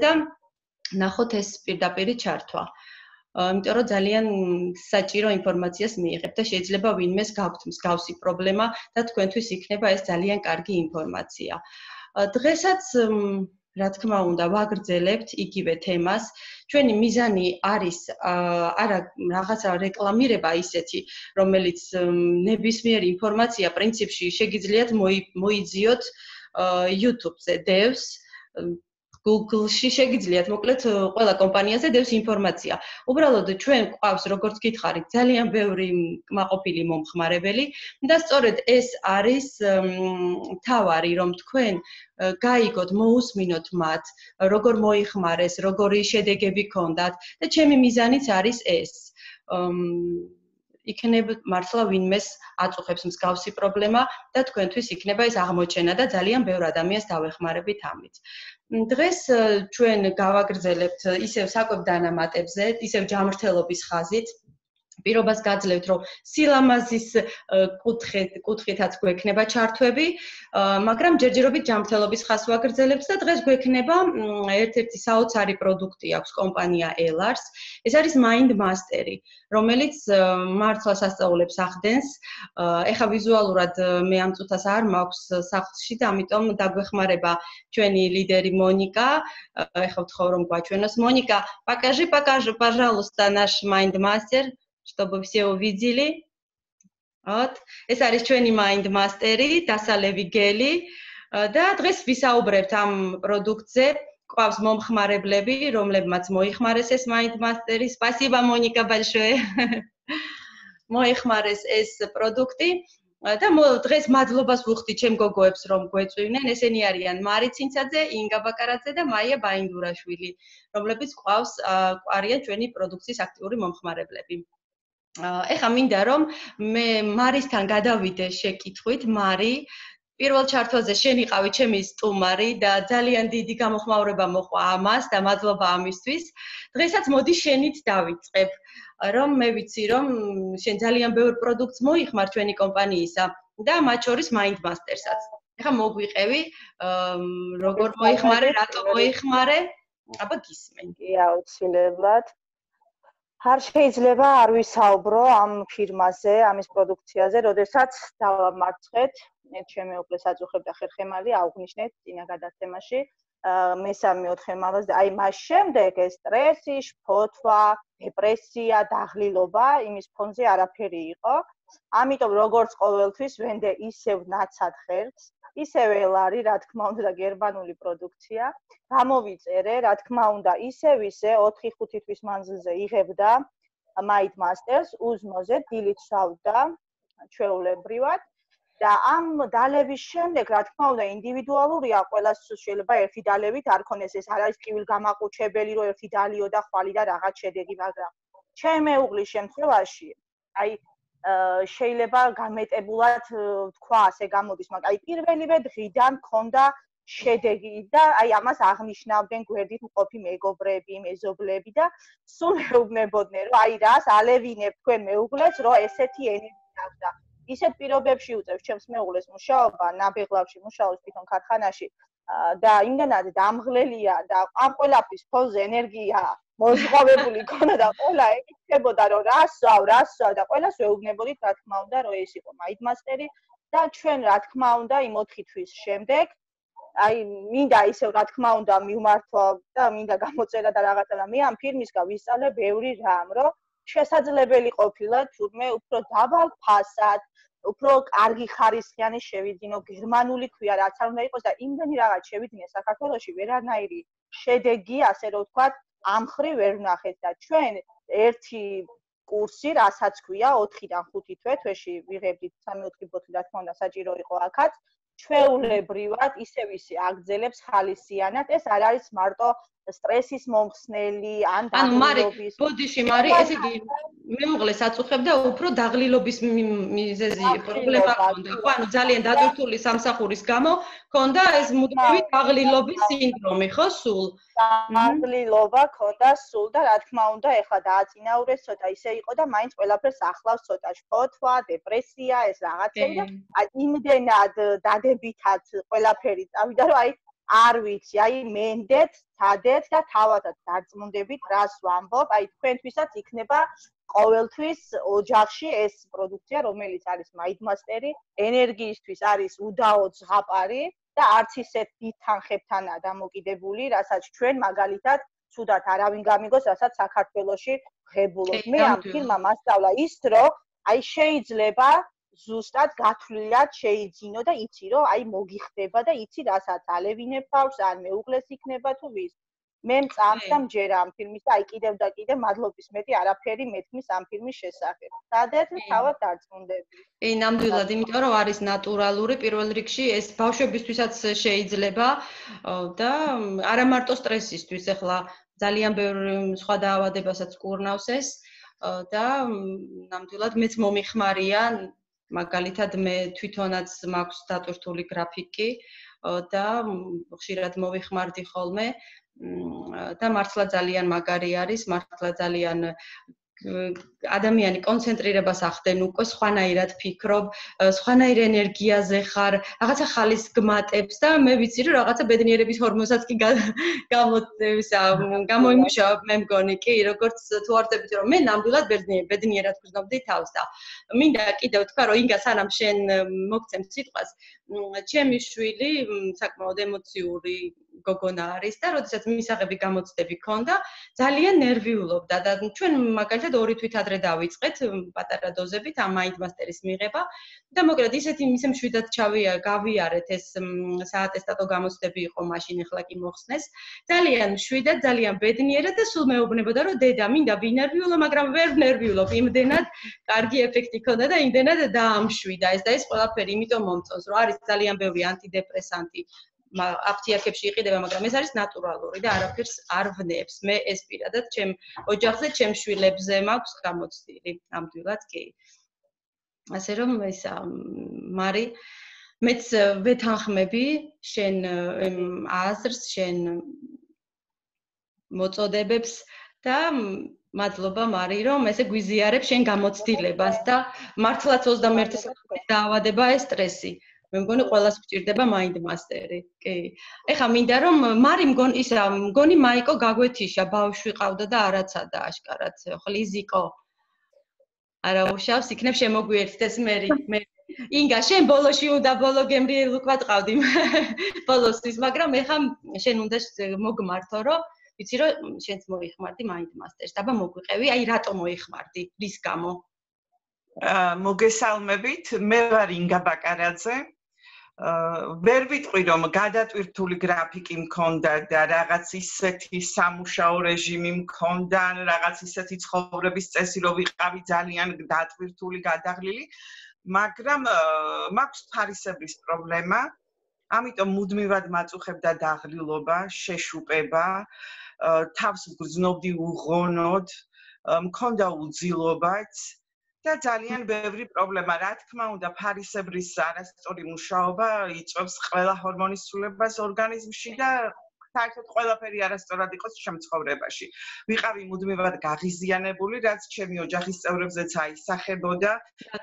და ნახოთ ეს პირდაპირი ჩართვა. იმიტომ რომ ძალიან საჭირო ინფორმაციას მიიღებთ და შეიძლება ვინმეს გაქვთ მსგავსი პრობლემა და თქვენთვის იქნება ეს ძალიან კარგი ინფორმაცია. დღესაც რა თქმა უნდა ვაგრძელებთ იგივე თემას. ჩვენი მიზანი არის არა რაღაცა რეკლამირება ისეთი, რომელიც ნებისმიერი ინფორმაცია პრინციპში შეგიძლიათ მოიძიოთ YouTube-ზე დევს Google-ში შეგიძლიათ მოკლედ ყველა კომპანიაზე დევს ინფორმაცია. უბრალოდ ჩვენ გვყავს როგორც გითხარით ძალიან ბევრი კმაყოფილი მომხმარებელი და სწორედ ეს არის თავარი რომ თქვენ გაიგოთ, მოусმინოთ მათ, როგორ მოიხმარეს, როგორი შედეგები ჰქონდათ და ჩემი მიზანიც არის ეს. იქნება მართლა ვინმეს აწუხებს მსგავსი პრობლემა და თქვენთვის იქნება ეს აღმოჩენა და ძალიან ბევრ ადამიანს დავეხმარებით ამით. დღეს ჩვენ გავაგრძელებთ ისევ საკვებ დანამატებზე, ისევ ჯანმრთელობის ხაზით. პირობას გაძლევთ, რომ სილამაზის კუთხითაც გვექნება ჩართვები, მაგრამ ჯერჯერობით ჯანმრთელობის ხაზს ვაგრძელებთ და დღეს გვექნება ერთ-ერთი საოცარი პროდუქტი აქვს კომპანია Elars. ეს არის Mind Master-ი, რომელიც მართლაც ასწავლებს ახდენს. ეხა ვიზუალურად მე ამ წუთას არ მაქვს სახლში და ამიტომ დაგვეხმარება ჩვენი ლიდერი მონიკა. ეხა ვთხოვ რომ გვაჩვენოს მონიკა, покажи, пожалуйста, наш Mind Master. Чтобы все увидели. Вот. ეს არის ჩვენი Mind Master-ი, დასალევი გელი და დღეს ვისაუბრებთ ამ პროდუქტზე. გვყავს მომხმარებლები, რომლებმაც მოიხმარეს ეს Mind Master-ი. Спасибо, Monika, большое. მოიხმარეს ეს პროდუქტი და დღეს მადლობას ვუხდი ჩემ გოგოებს, რომ გვეწვივნენ. ესენი არიან მარი ცინცაძე, ინგა ბაკარაძე და მაია ბაინდურაშვილი, რომლებიც გვყავს არიან ჩვენი პროდუქციის აქტიური მომხმარებლები. ეხა მინდა რომ მე მარისთან გადავიდე შეკითხვით. მარი, პირველ ჩართვაზე შენ იყავი ჩემი სტუმარი და ძალიან დიდი გამოხმაურება მოყვა ამას და მადლობა ამისთვის. დღესაც მოდი შენით დავიწყებ, რომ მე ვიცი რომ შენ ძალიან ბევრ პროდუქტს მოიხმარ ჩვენი კომპანიისა და მათ შორის Mind Master-საც. ეხა მოგვიყევი, როგორ მოიხმარე, რატო მოიხმარე? აბა გისმენ. კი, აუცილებლად. არ შეიძლება არ ვისაუბრო ამ ფირმაზე, ამის პროდუქციაზე, როდესაც დავამარცხეთ, ჩემი უკლეს აწუხებდა ხერხემალი, აღვნიშნეთ წინა გადაცემაში, მესამე-4 მალას და აი მას შემდეგ ეს სტრესი, შფოთვა, დეპრესია, დაღლილობა იმის ფონზე არაფერი იყო. ამიტომ როგორც ყოველთვის ვენდე ისევ ნაცად ხერხს, ისევ ელარი, რა თქმა უნდა და გერმანული პროდუქცია. გამოვიწერე, რა თქმა უნდა, ისევ ისე 4-5 თვის მანძილზე იღებდა Mind Masters უზმოზე, დილით შავდა ჩვეულებრივად და ამ დალევის შემდეგ, რა თქმა უნდა, ინდივიდუალურია, ყველას შეიძლება ერთი დალევით არ ქონდეს, ეს არ არის ტკივილგამაყუჩებელი, რომ ერთი დალიო და ხვალი და რაღაც შედეგი, მაგრამ ჩემი მეუღლის შემთხვევაში, აი შეიძლება გამეტებულად თქვა, ასე გამოდის, მაგრამ აი პირველივე დღიდან მქონდა შედეგი და აი ამას აღნიშნავდნენ გვერდით მყოფი მეგობრები, მეზობლები და სულ მეუბნებოდნენ, რომ აი რას ალევინებ თქვენ მეუღლეს, რომ ესეთი ენერგია აქვს და ისეთ პირობებში უწევს ჩემს მეუღლეს მუშაობა, ნაბეღლავში მუშაობს თვითონ ქარხანაში და იმდანაც დამღლელია და ამ ყველაფრის ფონზე ენერგია მოზღვავებული ქონა და ყველა ეკითხებოდა, რომ რასვავ და ყველას ვეუბნებოდით, რა თქმა უნდა, რომ ეს იყო Mind Master-ი და ჩვენ, რა თქმა უნდა, იმ 4 თვის შემდეგ აი მინდა ისევ რა თქმა უნდა მივმართვა და მინდა გამოწერა და რაღაცა და მე ამ ფირმისგან ვისწავლე ბევრი რამ, რომ შესაძლებელი ყოფილა თურმე უფრო დაბალ ფასად, უფრო კარგი ხარისხიანი შევიძინო, გერმანული ქვია რაც არ უნდა იყოს და იმდენი რაღაც შევიძინე საქართველოში ვერანაირი შედეგი, ასე რომ ვთქვათ, ამხრივ ვერ ვნახეთ და ჩვენ ერთი კურსი, რასაც ქვია 4-დან 5 თვეში ვიღებდით 3-4 ბოთლი, რა თქმა უნდა, საჭირო იყო აქაც. ჩვეულებრივად ისევ ისე აგრძელებს ხალისიანად, ეს არ არის მარტო სტრესის მომხსნელი ან დაღლილობის. ბოდიში მარი, ესე იგი მეუღლეს აწუხებდა უფრო დაღლილობის მიზეზი პრობლემა ჰქონდა. ხო, ანუ ძალიან დატვირთული სამსახურის გამო ჰქონდა ეს მუდმივი დაღლილობის სინდრომი, ხო, სულ? დაღლილობა ჰქონდა სულ და რა თქმა უნდა, ეხლა დააწინაურეს ცოტა ისე იყო და მაინც ყველაფერს ახლავს ცოტა შფოთვა, დეპრესია, ეს რაღაცები და იმდენად დადებითად ყველაფერი წავიდა, რომ აი არ ვიცი, აი მენდეთ, თადეთ და თავადაც დარწმუნდებით, რას ვამბობ, აი თქვენთვისაც იქნება ყოველთვის ოჯახში ეს პროდუქცია, რომელიც არის მაიდმასტერი, ენერგიისთვის არის უდაო ზღაპარი და არც ისეთ დიდ თანხებთანაა დამოკიდებული, რასაც ჩვენ მაგალითად ცუდად არავინ გამიგოს, რასაც საქართველოში ღებულობ. მე ამ ფილმმა მასწავლა ის, რომ აი შეიძლება ზუსტად გათვლილად შეიძინო და იცი რომ აი მოგიხდება და იცი რასაც ალევინებ თავს ან მეუღლეს იქნება თუ ვის. მე მწამს და მჯერა ამ ფილმის და აი კიდევ და კიდევ მადლობის მეტი არაფერი მეთქმის ამ ფილმის შესახებ. სადაც თავად დარწმუნდები. ნამდვილად, იმიტომ რომ არის ნატურალური პირველ რიგში ეს ბავშვებისთვისაც შეიძლება და არა მარტო სტრესისთვის, ეხლა ძალიან ბევრი სხვა დაავადებასაც კურნავს ეს და ნამდვილად მეც მომიხმარია მაგალითად მე თვითონაც მაქვს დატვირთული გრაფიკი და ხშირად მოვიხმარდი ხოლმე და მართლა ძალიან მაგარი არის, მართლა ძალიან ადამიანი კონცენტრირებას ახდენ უკვე სხვანაირად ფიქრობ, სხვანაირ ენერგიაზე ხარ, რაღაცა ხალის გმატებს და მე ვიცი რომ რაღაცა ბედნიერების ჰორმონსაც კი გამოიმუშავებ მე მგონი კი, როგორც თუ ვარდებით რომ მე ნამდვილად ბედნიერად გრძნობდი თავს და მინდა კიდევ თქვა რომ ინგა სანამ შენ მოგცემ სიტყვას, ჩემი შვილი საკმაოდ ემოციური გოგონა არის და როდესაც მისაღები გამოცდები ქონდა, ძალიან ნერვიულობდა და ჩვენ მაგალითად 2 თვით ადრე დავიწყეთ პატარა დოზებით ამ მაინდმასტერის მიღება და მოკლედ ისეთი ისე მშვიდად გავიარეთ ეს საატესტატო გამოცდები იყო მაშინ ახლა კი მოხსნეს. ძალიან მშვიდად, ძალიან ბედნიერად და სულ მეუბნებოდა რომ დედა მინდა ვინერვიულო, მაგრამ ვერ ვნერვიულობ, იმდენად კარგი ეფექტი ქონდა და იმდენად დაამშვიდა ეს და ეს ყველაფერი იმიტომ მომწონს რომ არის ძალიან ბევრი ანტიდეპრესანტი აფთიაქებში იყიდება, მაგრამ ეს არის ნატურალური და არაფერს არ ვნებს. მე ეს პირადად ჩემ ოჯახზე, ჩემ შვილებზე მაქვს გამოცდილი, ნამდვილად კი. ასე რომ ისა მარი მეც ვეთანხმები შენ აზრს, შენ მოწოდებებს და მადლობა მარი რომ ესე გვიზიარებ შენ გამოცდილებას და მართლაც 21 საუკუნის დაავადებაა ეს სტრესი. მე მგონი ყველას გვჭირდება მაინდმასტერი. კი. ეხლა მინდა რომ მარი მგონი მაიკო გაგვეთიშა, ბავშვი ყავდა და არაცადა აშკარად. ხლიზიკო. არა უშავს, იქნებ შემოგვიერთდეს მე. ინგა, შენ ბოლოში უნდა ბოლო გემრიელ უკვე ტყავდი. ბოლოსთვის, მაგრამ ეხლა შენ უნდა მოგმართო, რომ ვიცი რომ შენც მოიხმარდი მაინდმასტერს. დაბა მოგვიყევი, აი რატო მოიხმარდი? რის გამო? მოგესალმებით, მე ვარ ინგა ბაკარაძე. ვერ ვიტყვი რომ გადატვირთული გრაფიკი მქონდა და რაღაც ისეთი სამუშაო რეჟიმი მქონდა, რაღაც ისეთი ცხოვრების წესი რომ ვიყავი ძალიან დატვირთული, გადაღლილი, მაგრამ მაქვს ფარისებრის პრობლემა, ამიტომ მუდმივად მაწუხებდა დაღლილობა, შეშუპება, თავს ვგრძნობდი უღონოდ, მქონდა უძილობაც და ძალიან ბევრი პრობლემა, რა თქმა უნდა, ფარისებრის არასწორი მუშაობა იწვევს ყველა ჰორმონის ცვლილებას ორგანიზმში და საერთოდ ყველაფერი არასწორად იყოს ჩემ ცხოვრებაში. ვიყავი მუდმივად გაღიზიანებული, რაც ჩემი ოჯახის წევრებზეც აისახებოდა,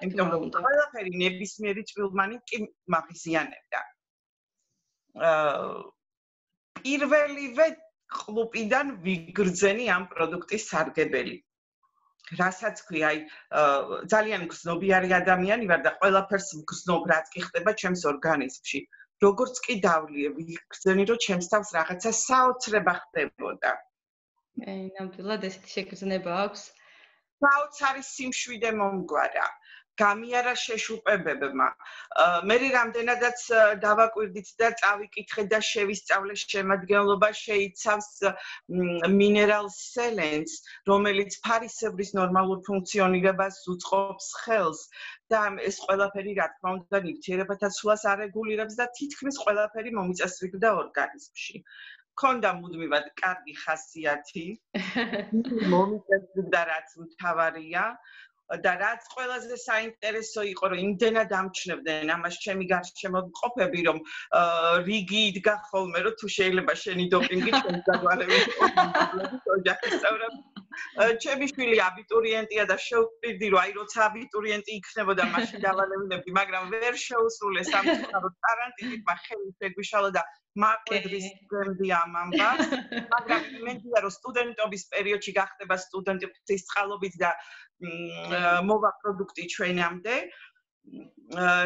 იმიტომ რომ ყველაფერი ნებისმიერი წვრილმანი კი მაღიზიანებდა. პირველივე ყლუპიდან ვიგრძენი ამ პროდუქტის სარგებელი. რასაც ქვია, აი ძალიან გრძნობიარი ადამიანი ვარ და ყველაფერს ვგრძნობ, რაც კი ხდება ჩემს ორგანიზმში. როგორც კი დავლიე, ვიგრძენი, რომ ჩემს თავს რაღაცა საოცრება ხდებოდა. ნამდვილად ესეთი შეგრძნება აქვს. საოცარი სიმშვიდე მომგვარა. გამიარა შეშუპებებმა. მე რამდენადაც დავაკვირდით და წავიკითხე და შევისწავლე შემადგენლობა შეიცავს მინერალ სელენს, რომელიც ფარისებრის ნორმალურ ფუნქციონირებას უწყობს ხელს და ეს ყველაფერი რა თქმა უნდა ნივთიერებათა ცვლას არეგულირებს და თითქმის ყველაფერი მომიწესრიგდა ორგანიზმში. მქონდა მუდმივად კარგი ხასიათი, მომიწესრიგდა რაც მთავარია. და რაც ყველაზე საინტერესო იყო, რომ იმდენად ამჩნევდნენ ამას ჩემი გარშემო მყოფები, რომ რიგი იდგა ხოლმე, რომ თუ შეიძლება შენი დოპინგი ჩემს დაგვარებით ოჯახის წევრებს ჩემი შვილი აბიტურიენტია და შევპირდი რომ აი როცა აბიტურიენტი იქნებოდა მაშინ დავალებინებდი, მაგრამ ვერ შეუსრულე სამწუხაროდ каранტინით ხელი შეგვიშალა და მაყედრის გემდი ამ ამბავს, მაგრამ იმედია რომ სტუდენტობის პერიოდში გახდება სტუდენტი ღვთისწყალობით და მოვა პროდუქტი ჩვენამდე.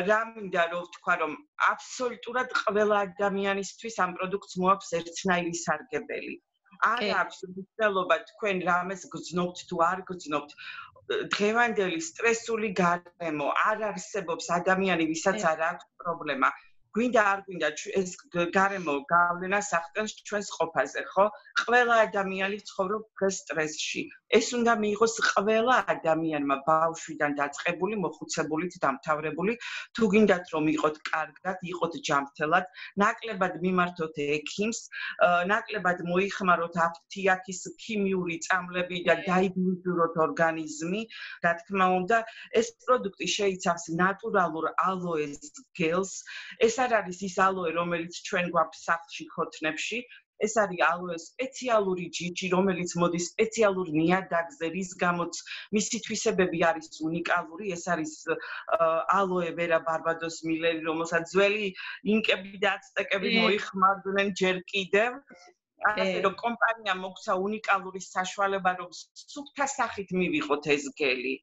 რა მინდა რომ ვთქვა რომ აბსოლუტურად ყველა ადამიანისთვის ამ პროდუქტს მოაქვს ერთნაირი სარგებელი. არ აქვს მნიშვნელობა თქვენ რამეს გძნობთ თუ არ გძნობთ. დღევანდელი სტრესული გარემო არ არსებობს ადამიანი ვისაც არ აქვს პრობლემა. გვინდა არ გვინდა ეს გარემო გავლენას ახდენს ჩვენს ყოფაზე, ხო? ყველა ადამიანი ცხოვრობს სტრესში. ეს უნდა მიიღოს ყველა ადამიანმა ბავშვიდან დაწყებული, მოხუცებულით დამთავრებული, თუ გინდათ რომ იყოთ კარგად, იყოთ ჯანმრთელად, ნაკლებად მიმართოთ ექიმს, ნაკლებად მოიხმაროთ აფთიაქის ქიმიური წამლები და დაიბინძუროთ ორგანიზმი, რა თქმა უნდა, ეს პროდუქტი შეიცავს ნატურალურ ალოეს გელს. ეს არ არის ის ალოე, რომელიც ჩვენ გვაქვს სახლში ხოთნებში. ეს არის ალოეს სპეციალური ჯიჯი, რომელიც მოდის სპეციალურ ნიადაგზე, რის გამოც მისი თვისებები არის უნიკალური. ეს არის ალოე ვერა ბარბადოს მილერი, რომელსაც ძველი ინკები და აცტეკები მოიხმარდნენ ჯერ კიდევ. ასე რომ კომპანია მოგცა უნიკალური საშუალება, რომ სუფთა სახით მივიღოთ ეს გელი.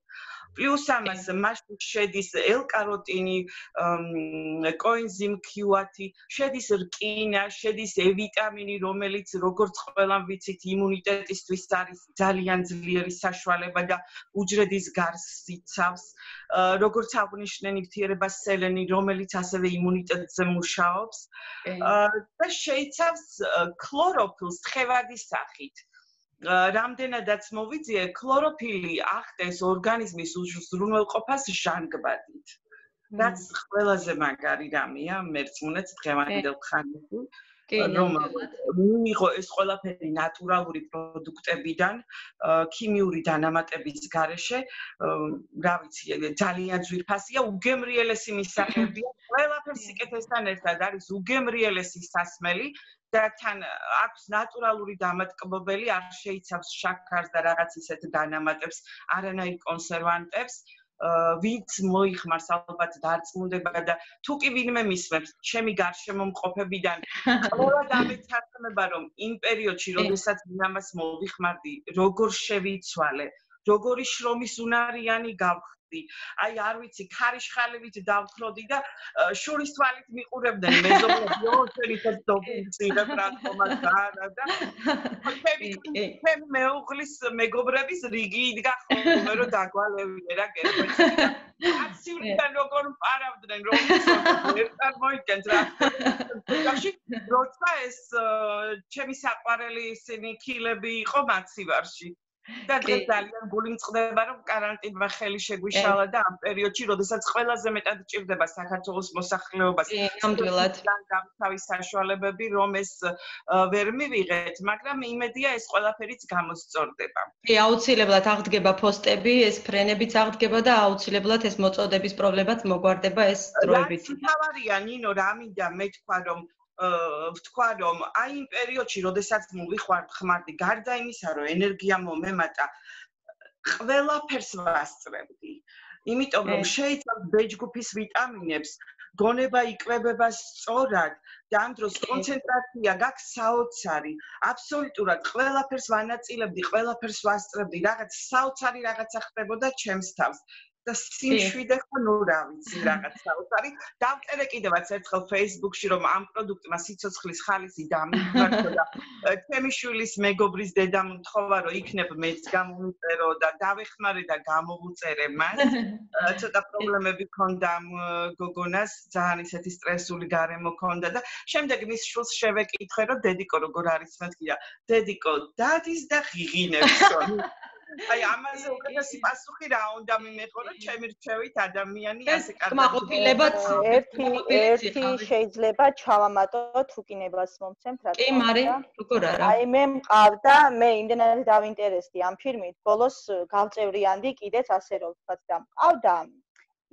Plus ამას მასში შედის L-კაროტინი, კოენზიმ Q10, შედის რკინა, შედის E-ვიტამინი, რომელიც როგორც ყველამ ვიცით, იმუნიტეტისთვის არის ძალიან ძლიერი საშუალება და უჯრედის გარსს იცავს. როგორც აღნიშნე ნივთიერება სელენი, რომელიც ასევე იმუნიტეტზე მუშაობს და შეიცავს ქლოროფილს თხევადის სახით. რამდენადაც მოვიძიე, ქლოროფილი ახდენს ორგანიზმის უზრუნველყოფას ჟანგბადით. რაც ყველაზე მაგარი რამეა, მერწმუნეთ დღევანდელ ხანაში, რომ მიიღო ეს ყველაფერი ნატურალური პროდუქტებიდან, ქიმიური დანამატების გარეშე, რა ვიცი, ძალიან ძვირფასია, უგემრიელესი მისაღებია, ყველაფერს სიკეთესთან ერთად არის უგემრიელესი სასმელი. და თან აქვს ნატურალური დამატკბობელი, არ შეიცავს შაქარს და რაღაც ისეთ დანამატებს, არანაირ კონსერვანტებს, ვინც მოიხმარს ალბათ დარწმუნდება და თუ კი ვინმე მისმენს ჩემი გარშემო მყოფებიდან, ყველა დამეცარცმება რომ იმ პერიოდში, როდესაც ამას მოვიხმარდი, როგორ შევიცვალე, როგორი შრომის უნარიანი გავხდი. აი არ ვიცი, ქარიშხალივით დავთროდი და შურის თვალით მიყურებდნენ მეზობლები, ოჩერი დობინცირებ რა თქმა არა და ჩემი მეუღლის მეგობრების რიგი იდგა ხოლმე რომ დაგვალევინე რა გერბეჭი. აცივიდან როგორ მყარავდნენ რომ ერთად მოიგენთ რა. როცა ეს ჩემი საყვარელი ისინი ქილები იყო მაცივარში. და ძალიან გული მწყდება რომ каранტინმა ხელი შეგვიშალა და ამ პერიოდში, როდესაც ყველაზე მეტად ჭირდება საქართველოს მოსახლეობას ნამდვილად თავის საშუალებები, რომ ეს ვერ მივიღეთ, მაგრამ იმედია ეს ყველაფერიც გამოსწორდება. აუცილებლად აღდგება პოსტები, ეს ფრენებიც აღდგება და აუცილებლად ეს მოწოდების პრობლემაც მოგვარდება ეს დროებით. თავარია ნინო, რა მინდა მეთქვა რომ ვთქვა რომ აი იმ პერიოდში, როდესაც მოვიხმარდი, გარდა იმისა, რომ ენერგია მომემატა, ყველაფერს ვასწრებდი. იმიტომ რომ შეიცავს ბეჯგუფის ვიტამინებს, გონება იკვებება სწორად და ამ დროს კონცენტრაცია გაქვს საოცარი. აბსოლუტურად ყველაფერს ვანაწილებდი, ყველაფერს ვასწრებდი, რაღაც საოცარი რაღაცა ხდებოდა ჩემს თავს. და სიმშვიდე ხო ნუ რა ვიცი რაღაც საოცარი. დავწერე კიდევაც ერთხელ Facebook-ში რომ ამ პროდუქტმა სიცოცხლის ხალისი დამიგვარდა და ჩემი შვილის მეგობრის დედამ მთხოვა რომ იქნებ მეც გამომწერო და დავეხმარე და გამოვუწერე მას. ცოტა პრობლემები ჰქონდა ამ გოგონას, ძალიან ისეთი სტრესული გარემო ჰქონდა და შემდეგ მის შვილს შევეკითხე რომ დედიკო როგორ არის მეთქია. დედიკო დადის და ღიღინებსო. აი ამაზე უკეთესი პასუხი რა უნდა მიმეყო რომ ჩემი რჩევით ადამიანი ასე კარგად კმაყოფილებაც ერთი შეიძლება ჩავამატოთ უკინებას მომცემთ რა კი მარი როგორ არა აი მე მყავდა მე იმდენად დავინტერესდი ამ ფილმით ბოლოს გავწევრიანდი კიდეც ასე რომ ვთქვათ და მყავდა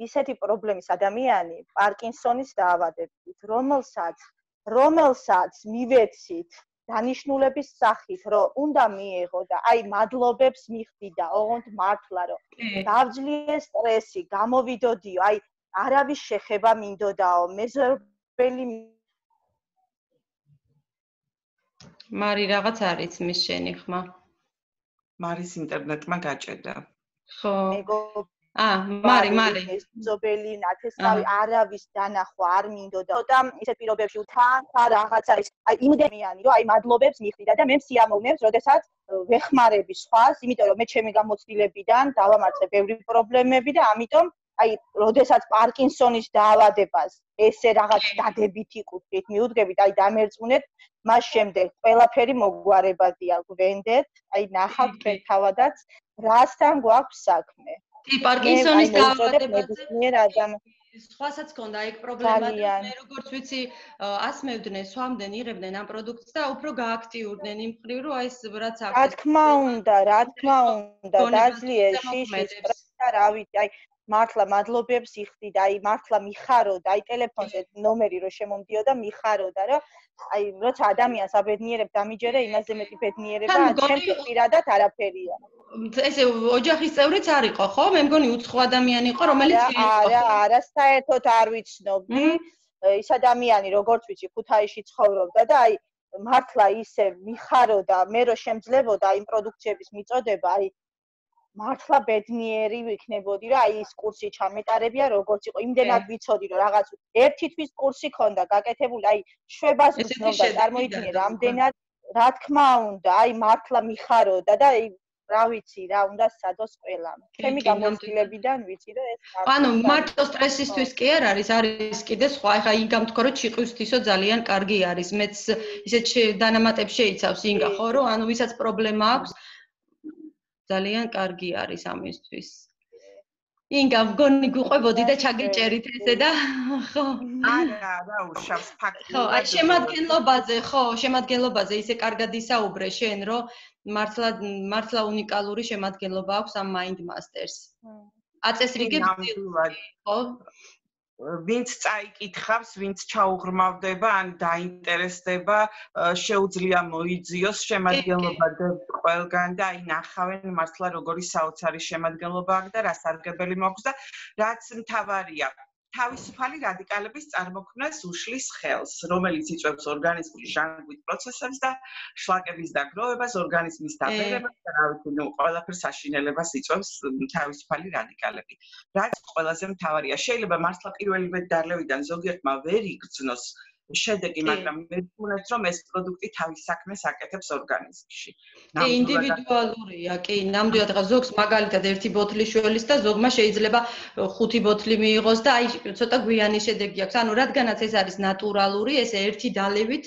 ისეთი პრობლემის ადამიანი პარკინსონის დაავადებით რომელსაც მივეცით დანიშნულების სახით, რომ უნდა მიიღო და აი მადლობებს მიხდიდა, ოღონდ მართლა რომ დავძლიე სტრესი, გამოვიდოდიო, აი არავის შეხება მინდოდაო, მეზობელი მარი რაღაც არის მის შენი ხმა. მარის ინტერნეტმა გაჭედა. ხო. მარი. მეზობელი ნათესავი არავის დანახვა არ მინდოდა და ისეთ პირობებში თან რაღაც არის. აი იმდენიანი რომ აი მადლობებს მიხდიდა და მე სიამოვნებს, როდესაც ვეხმარები სხვას, იმიტომ რომ მე ჩემი გამოცდილებიდან დავამარცხე ბევრი პრობლემები და ამიტომ აი როდესაც პარკინსონის დაავადებას ესე რაღაც დადებითი კუთხით მიუდგებით, აი დამერწმუნეთ, მას შემდეგ ყველაფერი მოგვარებადია გვენდეთ, აი ნახავთ თქვენ თავადაც, რასთან გვაქვს საქმე. კი, პარკინსონის დაავადებაზე სხვასაც ჰქონდა ეგ პრობლემა და მე როგორც ვიცი, ასმევდნენ, სვამდნენ, იღებდნენ ამ პროდუქტს და უფრო გააქტიურდნენ იმ მხრივ, რომ აი ეს რაც აქვს. რა თქმა უნდა, დაძლიერე შიშის და რა ვიცი, აი მართლა მადლობებს იხდიდა, აი მართლა მიხაროდა, აი ტელეფონზე ნომერი რო შემომდიოდა, მიხაროდა, რომ აი როცა ადამიანს აბედნიერებ დამიჯერე, იმაზე მეტი ბედნიერება ჩემთვის პირადად არაფერია. ესე ოჯახის წევრიც არ იყო, ხო? მე მგონი უცხო ადამიანი იყო, რომელიც არა, საერთოდ არ ვიცნობდი. ის ადამიანი, როგორც ვიცი, ქუთაისში ცხოვრობდა და აი მართლა ისე მიხაროდა, მე რო შემძლებოდა იმ პროდუქციების მიწოდება, აი მართლა ბედნიერი ვიქნებოდი, რომ აი ეს კურსი ჩამეტარებია, როგორც იყო. იმდენად ვიცოდი, რომ რაღაც ერთი თვის კურსი ქონდა გაკეთებული, აი შვებას ვცნობდა, წარმოიდგინე, რამდენად, რა თქმა უნდა, აი მართლა მიხაროდა და აი რა ვიცი, რა უნდა სადოს ყველამ. ჩემი გამოცდილებიდან ვიცი, რომ ეს ანუ მარტო სტრესისთვის კი არ არის, არის კიდე სხვა. ეხლა ინგამ თქვა, რომ ჭიყვისთვისო ძალიან კარგი არის. მეც ისეთ დანამატებს შეიცავს ინგა, ხო, რომ ანუ ვისაც პრობლემა აქვს, ძალიან კარგი არის ამისთვის. ინგა, მგონი გუყვებოდი და ჩაგეჭერით ესე და ხო. არა, უშავს ფაქტი. ხო, აი შემადგენლობაზე ისე კარგად ისაუბრე შენ, რომ მართლა უნიკალური შემადგენლობა აქვს ამ Mind Masters. აწესრიგებს ხო? ვინც წაიკითხავს, ვინც ჩაუღრმავდება, ან დაინტერესდება, შეუძლია მოიძიოს შემადგენლობა ყველგან და აი ნახავენ მართლა როგორი საოცარი შემადგენლობა აქვს და რა სარგებელი მაქვს და რაც მთავარია. თავისუფალი რადიკალების წარმოქმნას უშლის ხელს, რომელიც იწვევს ორგანიზმში ჟანგვის პროცესებს და შლაკების დაგროვებას, ორგანიზმის დაბერებას და რა ვიცი, ყველაფერს საშინელებას იწვევს თავისუფალი რადიკალები. რაც ყველაზე მთავარია, შეიძლება მართლა პირველივე დარლევიდან ზოგიერთმა ვერ იგრძნოს შედეგი, მაგრამ მე ვფიქრობ, რომ ეს პროდუქტი თავის საქმეს აკეთებს ორგანიზმში. კი, ინდივიდუალურია, კი, ნამდვილად ახლა ზოგს მაგალითად ერთი ბოთლი შველის და ზოგმა შეიძლება 5 ბოთლი მიიღოს და აი ცოტა გვიანი შედეგი აქვს. ანუ რადგანაც ეს არის ნატურალური, ესე ერთი დალევით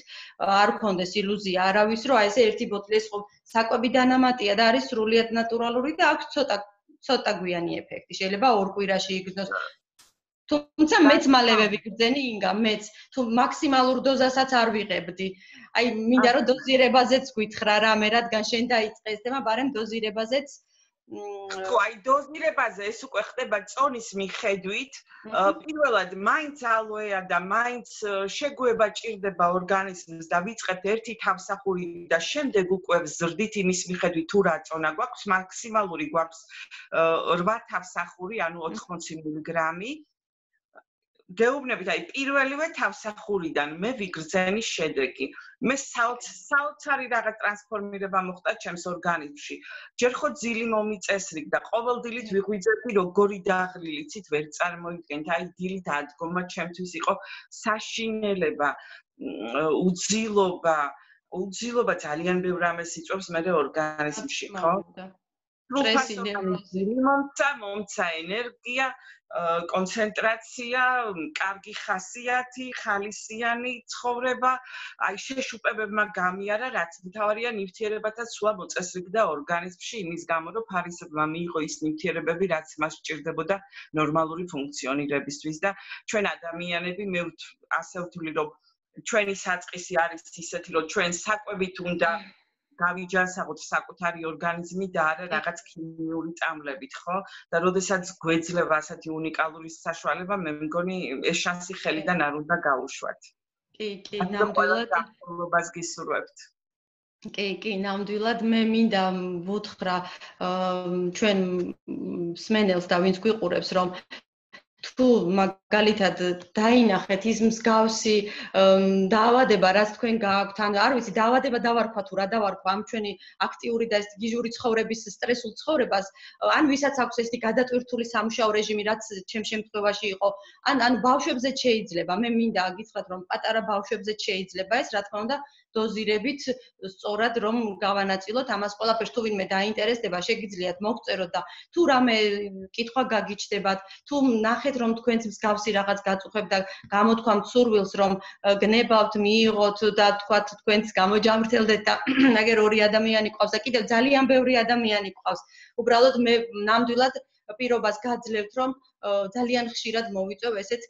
არ გქონდეს ილუზია არავის, რომ აი ესე ერთი ბოთლი ეს საკვები დანამატია და არის სრულიად ნატურალური და აქვს ცოტა გვიანი ეფექტი. შეიძლება 2 კვირაში იგრძნოს. თუმცა მეც მალევე ვიგრძენი ინგა, მეც თუ მაქსიმალურ დოზასაც არ ვიღებდი. აი მინდა რომ დოზირებაზეც გითხრა რა, მე რადგან შენ დაიწყე ეს თემა, ბარემ დოზირებაზეც ხო, აი დოზირებაზე ეს უკვე ხდება წონის მიხედვით. პირველად მაინც ალოეა და მაინც შეგუება ჭირდება ორგანიზმს და ვიწყებთ ერთი თავსახური და შემდეგ უკვე ვზრდით იმის მიხედვით თუ რა წონა გვაქვს, მაქსიმალური გვაქვს 8 თავსახური, ანუ 80 მგ. გეუბნებით, აი პირველივე თავსახურიდან მე ვიგრძენი შედეგი. მე საოცარი რაღაც ტრანსფორმირება მოხდა ჩემს ორგანიზმში. ჯერ ხო ძილი მომიწესრიგ და ყოველდილით ვიღვიძებდი როგორი დაღლილიცით ვერ წარმოიდგენთ. აი დილით ადგომა ჩემთვის იყო საშინელება, უძილობა ძალიან ბევრ რამეს იწვევს მე ორგანიზმში, ხო? სტრესი, მომცა ენერგია, კონცენტრაცია, კარგი ხასიათი, ხალისიანი ცხოვრება, აი შეშუპებებმა გამიარა, რაც მთავარია ნივთიერებათა სვლა მოწესრიგდა ორგანიზმში, იმის გამო რომ ფარისებმა მიიღო ის ნივთიერებები, რაც მას სჭირდებოდა ნორმალური ფუნქციონირებისთვის და ჩვენ ადამიანები მე ასე ვთვლი, რომ ჩვენი საწყისი არის ისეთი, რომ ჩვენ საკვებით უნდა გავიჯანსაღოთ საკუთარი ორგანიზმი და არა რაღაც ქიმიური წამლებით, ხო? და როდესაც გვეძლება ასეთი უნიკალური საშუალება, მე მგონი ეს შანსი ხელიდან არ უნდა გაუშვათ. კი, ნამდვილად. გასულობას გისურვებთ. კი, ნამდვილად მე მინდა ვუთხრა ჩვენ მსმენელს და ვინც გვიყურებს, რომ თუ მაგალითად დაინახეთ ის მსგავსი დაავადება, რაც თქვენ გააქვთ, ან არ ვიცი, დაავადება დავარქვა თუ რა დავარქვა ამ ჩვენი აქტიური და ეს გიჟური ცხოვრების სტრესულ ცხოვრებას, ან ვისაც აქვს ესეთი გადატვირთული სამუშაო რეჟიმი, რაც ჩემს შემთხვევაში იყო, ან ბავშვებზეც შეიძლება, მე მინდა გითხრათ, რომ პატარა ბავშვებზეც შეიძლება ეს, რა თქმა უნდა, დოზირებით სწორად რომ გავანაწილოთ ამას ყველაფერს თუ ვინმე დაინტერესდება, შეგიძლიათ მოგწეროთ და თუ რამე კითხვა გაგიჩნდებათ, თუ ნახეთ რომ თქვენც მსგავსი რაღაც გაწუხებთ და გამოთქვამთ სურვილს რომ გნებავთ, მიიღოთ და თქვათ თქვენც გამოჯამრთელდეთ და აგერ ორი ადამიანი ყავს და კიდევ ძალიან ბევრი ადამიანი ყავს. უბრალოდ მე ნამდვილად პირობას გაძლევთ რომ ძალიან ხშირად მოვიწევ ესეთ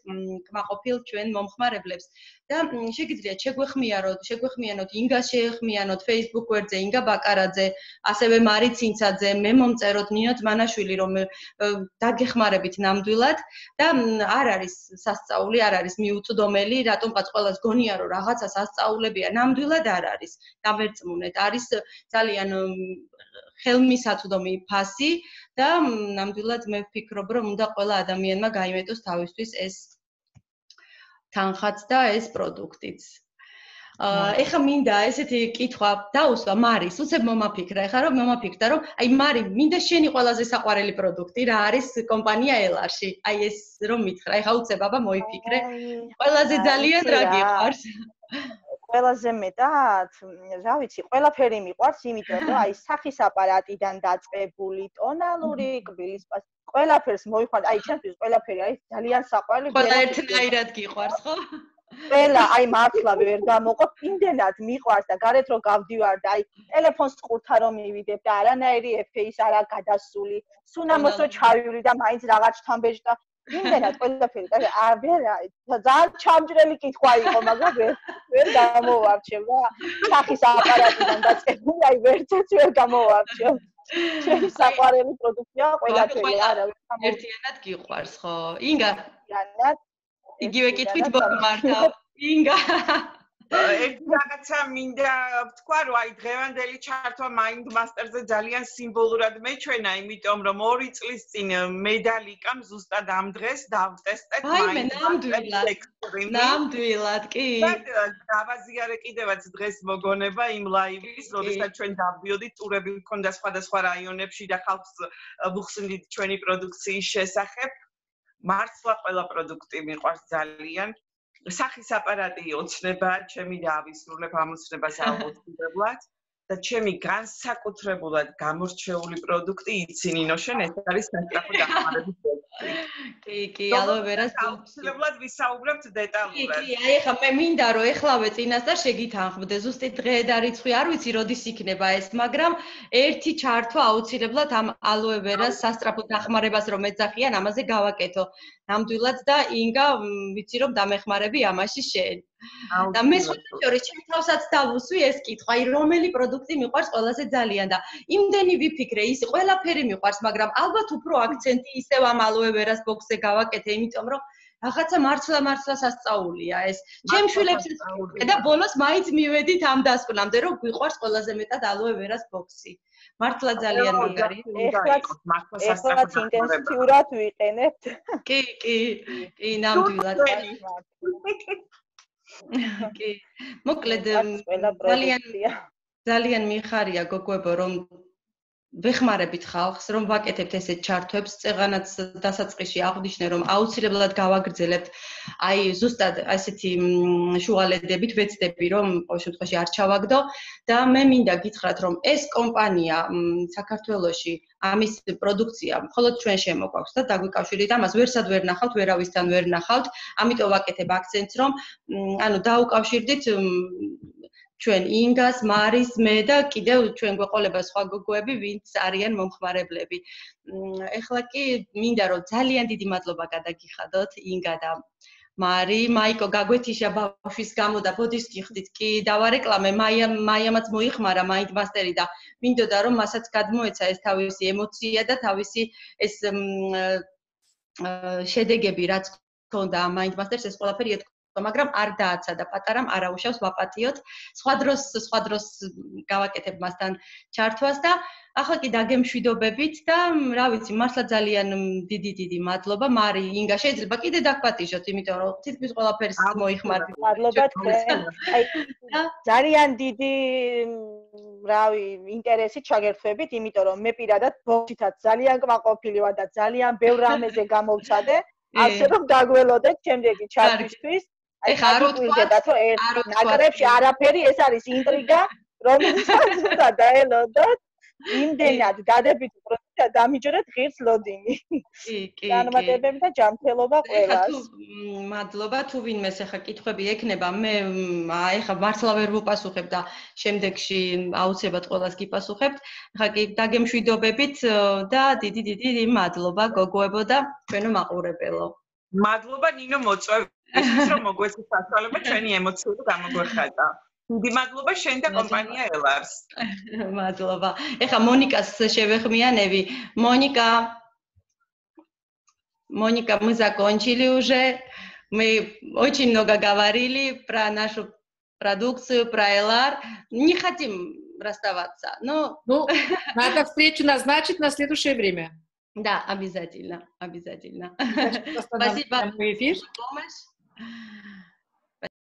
კმაყოფილ ჩვენ მომხმარებლებს და შეგიძლიათ შეგვეხმიანოთ ინგას შეეხმიანოთ Facebook გვერდზე ინგა ბაკარაძე, ასევე მარი ცინცაძე, მე მომწეროთ ნინო ძმანაშვილი რომ დაგეხმარებით ნამდვილად და არ არის სასწაული, არ არის მიუწვდომელი, რატომღაც ყველას გონია რომ რაღაცა სასწაულებია, ნამდვილად არ არის. დავერწმუნეთ, არის ძალიან ხელმისაწვდომი ფასი და ნამდვილად მე ვფიქრობ რომ უნდა ყველა ადამიანმა გაიმეტოს თავისთვის ეს თანხაც და ეს პროდუქტიც. ეხა მინდა ესეთი კითხვა დაუსვა მარის, უცებ მომაფიქრა, ეხა რომ მომაფიქრდა რომ აი მარი, მინდა შენი ყველაზე საყვარელი პროდუქტი რა არის კომპანია ელარში. აი ეს რომ მითხრა, ეხა უცებ აბა მოიფიქრე. ყველაზე ძალიან რა გიყვარს? ყველაზე მეტად, რა ვიცი, ყველაფერი მიყვარს, იმიტომ რომ აი სახის აპარატიდან დაწყებული, ტონალური, კბილის პასტა, ყველაფერს მოიხვალ, აი ჩემთვის ყველაფერი არის ძალიან საყვარელი. ყველა ერთნაირად გიყვარს, ხო? ყველა, აი მართლა ვერ გამოყოფ, იმდენად მიყვარს და გარეთ რომ გავდივარ და აი ტელეფონს ყურთა რომ მივიდებ და არანაირი ეფეის არა გადასული, სუნამოსო ჩავივლი და მაინც რაღაც თამბეჭ და იმდენად ყველაფერი და ძალიან ჩამჯრელი კითხვა იყო, მაგრამ ვერ გამოვარჩევ რა. სახის აპარატიდან დაწყებული, აი ვერცეც ვერ გამოვარჩევ. ჩემი საყვარელი პროდუქტია ყველაფერი, არა ერთიანად გიყვარს, ხო? ინგა. ერთიანად. იგივე კითხვით მოგმართავ. ინგა. ერთი რაღაცა მინდა ვთქვა, რომ აი დღევანდელი ჩართვა Mind Master-ზე ძალიან სიმბოლურად მეჩვენა, იმიტომ რომ 2 წლის წინ მედალიკამ ზუსტად ამ დღეს დავტესტეთ Mind Master-ს. ნამდვილად, კი. დავაზიარე კიდევაც დღეს მოგონება იმ ლაივის, როდესაც ჩვენ დავდიოდით, ტურები მქონდა სხვადასხვა რაიონებში და ხალხს ვუხსნით ჩვენი პროდუქციის შესახებ. მართლა ყველა პროდუქტი მიყვარს ძალიან. სახის აპარატი ოცნებაა, ჩემი და ავისრულებ ამოცნებას აუცილებლად და ჩემი განსაკუთრებულად გამორჩეული პროდუქტი იცი ნინო შენ ეს არის სასწრაფო დახმარების პროდუქტი. კი, ალოე ვერას აუცილებლად ვისაუბრებთ დეტალურად. კი, აი ეხლა მე მინდა რომ ეხლავე წინასწარ შეგითანხმდე, ზუსტი დღე და რიცხვი არ ვიცი როდის იქნება ეს, მაგრამ ერთი ჩართვა აუცილებლად ამ ალოე ვერას სასწრაფო დახმარებას რომ ეძახიან, ამაზე გავაკეთო. ნამდვილად და ინგა ვიცი რომ დამეხმარები ამაში შენ. და მე შორის ჩემი თავსაც დავუსვი ეს კითხვა, აი რომელი პროდუქტი მიყვარს ყველაზე ძალიან და იმდენი ვიფიქრე, ის ყველაფერი მიყვარს, მაგრამ ალბათ უფრო აქცენტი ისევ ამ ალოე ვერას ბოქსზე გავაკეთე, იმიტომ რომ რაღაცა მართლა სასწაულია ეს. ჩემ შვილებს და ბოლოს მაინც მივედით ამ დასკვნამდე, რომ გვიყვარს ყველაზე მეტად ალოე ვერას ბოქსი. მართლა ძალიან მაგარი. ეხლაც ინტენსიურად ვიყენებთ. კი, ნამდვილად. კი. მოკლედ ძალიან მიხარია გოგოებო რომ ვეხმარებით ხალხს რომ ვაკეთებთ ესეთ ჩართვებს, წეღანაც დასაწყისში აღვნიშნე რომ აუცილებლად გავაგრძელებთ აი ზუსტად ესეთი შუალედებით ვეცდები რომ ყოველ შემთხვევაში არ ჩავაგდო და მე მინდა გითხრათ რომ ეს კომპანია საქართველოში ამის პროდუქცია მხოლოდ ჩვენ შემოგვაქვს და დაგვიკავშირეთ ამას ვერსად ვერ ნახავთ, ვერავისთან ვერ ნახავთ, ამიტომ ვაკეთებ აქცენტს რომ ანუ დაუკავშირდით ჩვენ ინგას, მარის, მე და კიდევ ჩვენ გვეყოლება სხვა გოგოები, ვინც არიან მომხმარებლები. ეხლა კი მინდა რომ ძალიან დიდი მადლობა გადაგიხადოთ ინგა და მარი, მაიკო გაგვეთიშა ბავშვის გამო და ბოდიშს გიხდით. კი, დავარეკლამე, მაიამაც მოიხმარა Mind Master-ი და მინდოდა რომ მასაც გადმოეცა ეს თავისი ემოცია და თავისი ეს შედეგები რაც ჰქონდა Mind Master-ს ეს ყველაფერი მაგრამ არ დააცადა პატარამ არაუშავს ვაპატიოთ. სხვა დროს გავაკეთებ მასთან ჩართვას და ახლა კი დაგემშვიდობებით და რა ვიცი, მართლა ძალიან დიდი მადლობა მარი, ინგა, შეიძლება კიდე დაგპატიჟოთ, იმიტომ რომ თითქმის ყველაფერს მოიხმარდით. მადლობა თქვენ. აი ძალიან დიდი რავი, ინტერესით ჩაგერთვებით, იმიტომ რომ მე პირადად ბოქშითაც ძალიან კმაყოფილი ვარ და ძალიან ბევრ რამეზე გამოვცადე, ასე რომ დაგველოდეთ შემდეგი ჩართვისთვის. აი ხარუტყვიდეთ, რომ ნაკრებში არაფერი, ეს არის ინტრიგა, რომელსაც უნდა დაელოდოთ. იმდენად დადებითი პროცესია დამიჯერეთ ღირს ლოდინგი. კი. განმარტებები და ჯანმრთელობა ყველას. მადლობა, თუ ვინმეს ახლა კითხვები ექნება, მე ახლა მართლა ვერ ვუპასუხებ და შემდეგში აუცილებლად ყველას გიპასუხებთ. ახლა კი დაგემშვიდობებით და დიდი მადლობა გოგოებო და ჩვენო მაყურებელო. მადლობა ნინო მოწვევისთვის, რომ მოგვეცეთ სასწავლება ჩვენი ემოციური გამოგვეხატა. დიდი მადლობა შენ და კომპანია ელარს. მადლობა. ეხა მონიკას შევეხმიანები. Моника, мы закончили уже. Мы очень много говорили про нашу продукцию, про Элар. Не хотим расставаться. Ну, надо встречу назначить на следующее время. Да, обязательно. Спасибо за помощь.